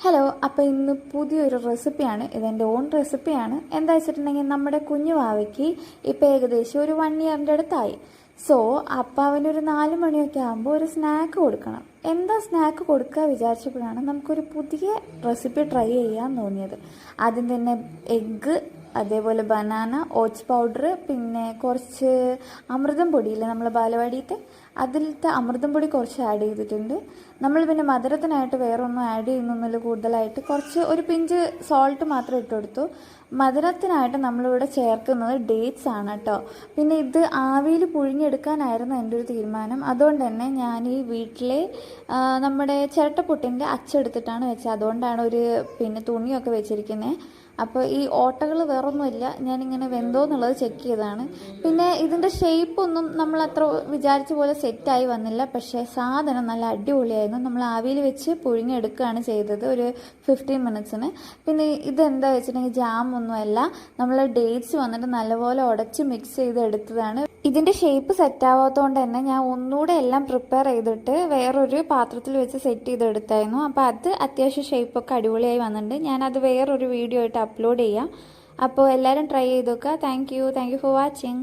Hello, അപ്പോൾ ഇന്ന് പുതിയൊരു റെസിപ്പിയാണ്. ഇതെൻ്റെ ഓൺ റെസിപ്പിയാണ്. എന്താ വെച്ചിട്ടുണ്ടെങ്കിൽ നമ്മുടെ കുഞ്ഞു വാവയ്ക്ക് ഇപ്പോൾ ഏകദേശം ഒരു 1 ഇയറിൻ്റെ അടുത്തായി. സോ അപ്പോൾ അവനൊരു 4 മണിയൊക്കെ ആകുമ്പോൾ ഒരു സ്നാക്ക് കൊടുക്കണം. എന്താ സ്നാക്ക് കൊടുക്കുക വിചാരിച്ചപ്പോഴാണ് നമുക്കൊരു പുതിയ റെസിപ്പി ട്രൈ ചെയ്യാൻ തോന്നിയത്. ആദ്യം തന്നെ എഗ്ഗ്, അതേപോലെ ബനാന, ഓട്സ് പൗഡർ, പിന്നെ കുറച്ച് അമൃതം പൊടിയില്ലേ നമ്മൾ ബാലവാടിയിലത്തെ, അതിലത്തെ അമൃതം പൊടി കുറച്ച് ആഡ് ചെയ്തിട്ടുണ്ട്. നമ്മൾ പിന്നെ മധുരത്തിനായിട്ട് വേറെ ഒന്നും ആഡ് ചെയ്യുന്നൊന്നുമില്ല. കൂടുതലായിട്ട് കുറച്ച് ഒരു പിഞ്ച് സോൾട്ട് മാത്രം ഇട്ട് കൊടുത്തു. മധുരത്തിനായിട്ട് നമ്മളിവിടെ ചേർക്കുന്നത് ഡേറ്റ്സ് ആണ് കേട്ടോ. പിന്നെ ഇത് ആവിയിൽ പുഴുങ്ങിയെടുക്കാനായിരുന്നു എൻ്റെ ഒരു തീരുമാനം. അതുകൊണ്ട് തന്നെ ഞാൻ ഈ വീട്ടിലെ നമ്മുടെ ചിരട്ടപ്പുട്ടിൻ്റെ അച്ചെടുത്തിട്ടാണ് വെച്ചത്. അതുകൊണ്ടാണ് ഒരു പിന്നെ തുണിയൊക്കെ വെച്ചിരിക്കുന്നത്. അപ്പോൾ ഈ ഓട്ടകൾ വേറൊന്നുമില്ല, ഞാനിങ്ങനെ വെന്തോ എന്നുള്ളത് ചെക്ക് ചെയ്തതാണ്. പിന്നെ ഇതിൻ്റെ ഷേപ്പൊന്നും നമ്മൾ അത്ര വിചാരിച്ച പോലെ സെറ്റായി വന്നില്ല. പക്ഷേ സാധനം നല്ല അടിപൊളിയായിരുന്നു. നമ്മൾ ആവിയിൽ വെച്ച് പുഴുങ്ങിയെടുക്കുകയാണ് ചെയ്തത് ഒരു 15 മിനിറ്റ്സിന്. പിന്നെ ഇതെന്താ വെച്ചിട്ടുണ്ടെങ്കിൽ ജാമൊന്നുമല്ല, നമ്മൾ ഡേറ്റ്സ് വന്നിട്ട് നല്ലപോലെ ഉടച്ച് മിക്സ് ചെയ്ത് എടുത്തതാണ്. ഇതിൻ്റെ ഷേപ്പ് സെറ്റാവാത്തതുകൊണ്ട് തന്നെ ഞാൻ ഒന്നുകൂടെ എല്ലാം പ്രിപ്പയർ ചെയ്തിട്ട് വേറൊരു പാത്രത്തിൽ വെച്ച് സെറ്റ് ചെയ്തെടുത്തായിരുന്നു. അപ്പോൾ അത് അത്യാവശ്യം ഷേപ്പൊക്കെ അടിപൊളിയായി വന്നിട്ടുണ്ട്. ഞാനത് വേറൊരു വീഡിയോ ആയിട്ട് അപ്ലോഡ് ചെയ്യാം. അപ്പോൾ എല്ലാവരും ട്രൈ ചെയ്ത് നോക്കുക. Thank you for watching.